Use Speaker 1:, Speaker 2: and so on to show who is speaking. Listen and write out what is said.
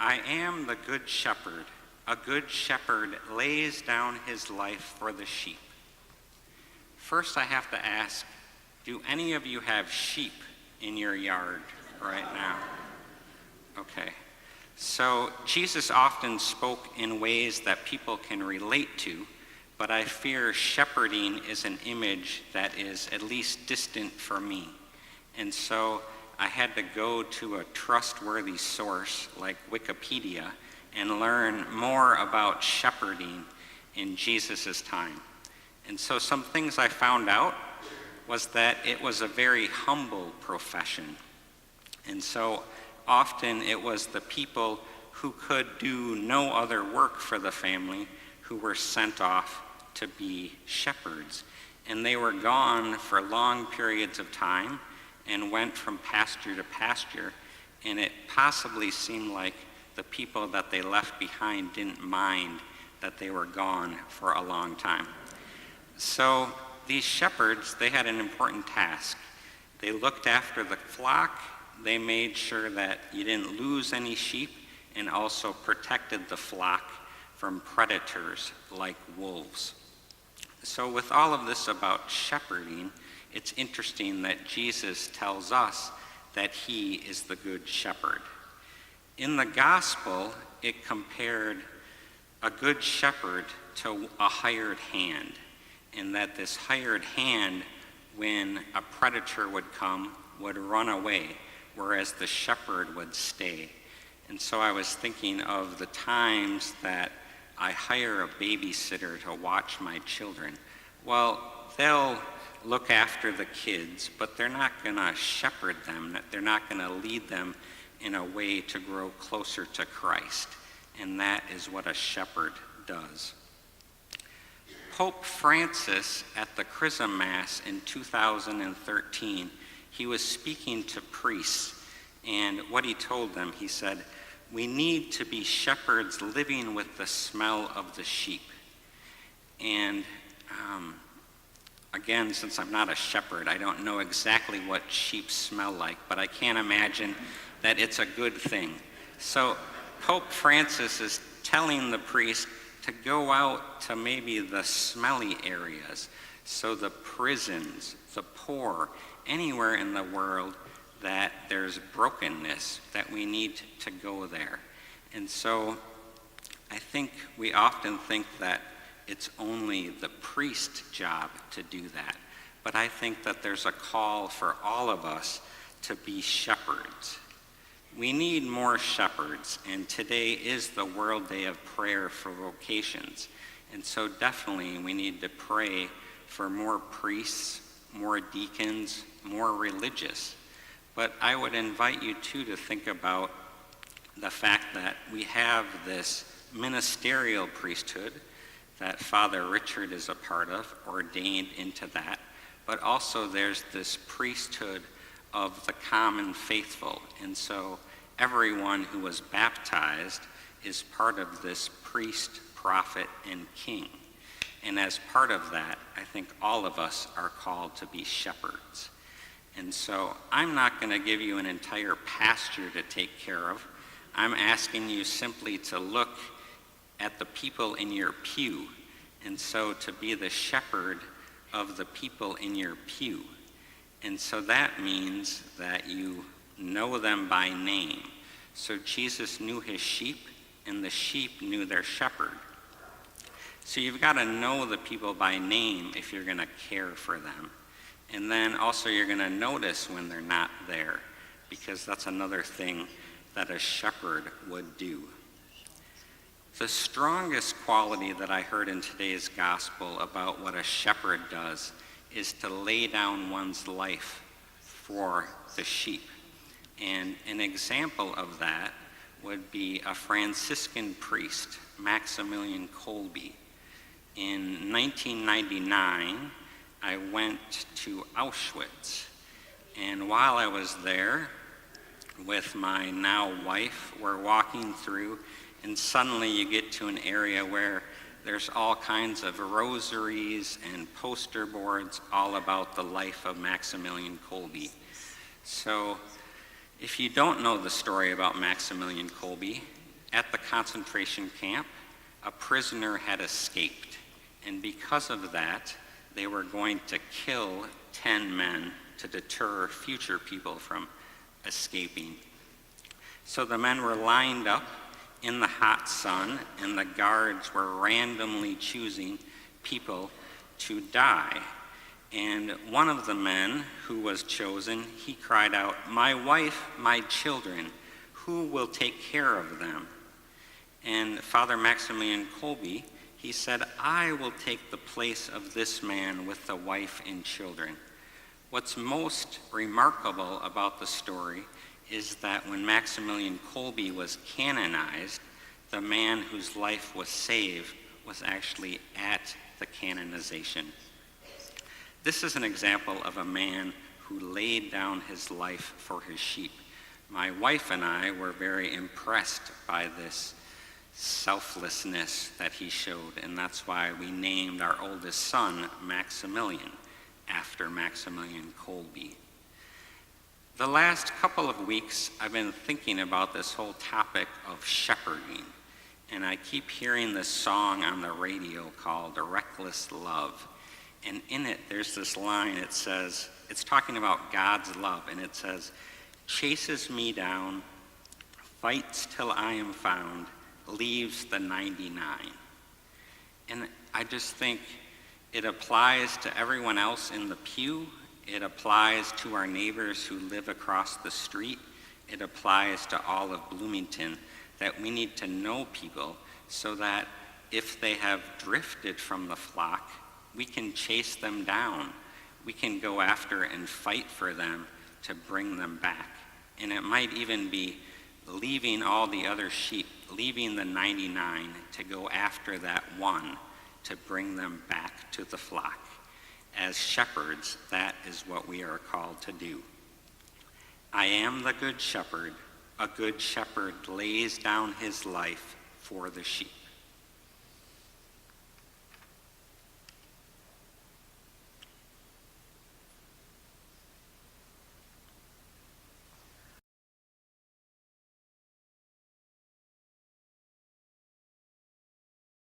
Speaker 1: I am the good shepherd. A good shepherd lays down his life for the sheep. First, I have to ask, do any of you have sheep in your yard right now? Okay. So Jesus often spoke in ways that people can relate to, but I fear shepherding is an image that is at least distant for me. And so I had to go to a trustworthy source like Wikipedia and learn more about shepherding in Jesus' time. And so some things I found out was that it was a very humble profession. And so often it was the people who could do no other work for the family who were sent off to be shepherds. And they were gone for long periods of time and went from pasture to pasture. And it possibly seemed like the people that they left behind didn't mind that they were gone for a long time. So these shepherds, they had an important task. They looked after the flock. They made sure that you didn't lose any sheep, and also protected the flock from predators like wolves. So with all of this about shepherding, it's interesting that Jesus tells us that he is the good shepherd. In the gospel, it compared a good shepherd to a hired hand, and that this hired hand, when a predator would come, would run away, whereas the shepherd would stay. And so I was thinking of the times that I hire a babysitter to watch my children. Well, they'll look after the kids, but they're not going to shepherd them. They're not going to lead them in a way to grow closer to Christ. And that is what a shepherd does. Pope Francis, at the Chrism Mass in 2013, he was speaking to priests, and what he told them, he said, "We need to be shepherds living with the smell of the sheep." And again, since I'm not a shepherd, I don't know exactly what sheep smell like, but I can't imagine that it's a good thing. So Pope Francis is telling the priest to go out to maybe the smelly areas, so the prisons, the poor, anywhere in the world that there's brokenness, that we need to go there. And so I think we often think that it's only the priest's job to do that. But I think that there's a call for all of us to be shepherds. We need more shepherds, and today is the World Day of Prayer for Vocations. And so definitely we need to pray for more priests, more deacons, more religious. But I would invite you too to think about the fact that we have this ministerial priesthood that Father Richard is a part of, ordained into that, but also there's this priesthood of the common faithful. And so everyone who was baptized is part of this priest, prophet, and king. And as part of that, I think all of us are called to be shepherds. And so I'm not going to give you an entire pasture to take care of. I'm asking you simply to look at the people in your pew, and so to be the shepherd of the people in your pew. And so that means that you know them by name. So Jesus knew his sheep, and the sheep knew their shepherd. So you've got to know the people by name if you're going to care for them. And then also you're going to notice when they're not there, because that's another thing that a shepherd would do. The strongest quality that I heard in today's gospel about what a shepherd does is to lay down one's life for the sheep. And an example of that would be a Franciscan priest, Maximilian Kolbe. In 1999, I went to Auschwitz. And while I was there with my now wife, we're walking through, and suddenly you get to an area where there's all kinds of rosaries and poster boards all about the life of Maximilian Kolbe. So if you don't know the story about Maximilian Kolbe, At the concentration camp, a prisoner had escaped, and because of that, they were going to kill 10 men to deter future people from escaping. So the men were lined up in the hot sun, and the guards were randomly choosing people to die. And one of the men who was chosen, he cried out, "My wife, my children, who will take care of them?" And Father Maximilian Kolbe, he said, "I will take the place of this man with the wife and children." What's most remarkable about the story is that when Maximilian Kolbe was canonized, the man whose life was saved was actually at the canonization. This is an example of a man who laid down his life for his sheep. My wife and I were very impressed by this selflessness that he showed, and that's why we named our oldest son Maximilian, after Maximilian Kolbe. The last couple of weeks, I've been thinking about this whole topic of shepherding, and I keep hearing this song on the radio called "Reckless Love." And in it, there's this line, it says, it's talking about God's love, and it says, "Chases me down, fights till I am found, leaves the 99. And I just think it applies to everyone else in the pew. It applies to our neighbors who live across the street. It applies to all of Bloomington, that we need to know people so that if they have drifted from the flock, we can chase them down. We can go after and fight for them to bring them back. And it might even be leaving all the other sheep, leaving the 99 to go after that one to bring them back to the flock. As shepherds, that is what we are called to do. I am the good shepherd. A good shepherd lays down his life for the sheep.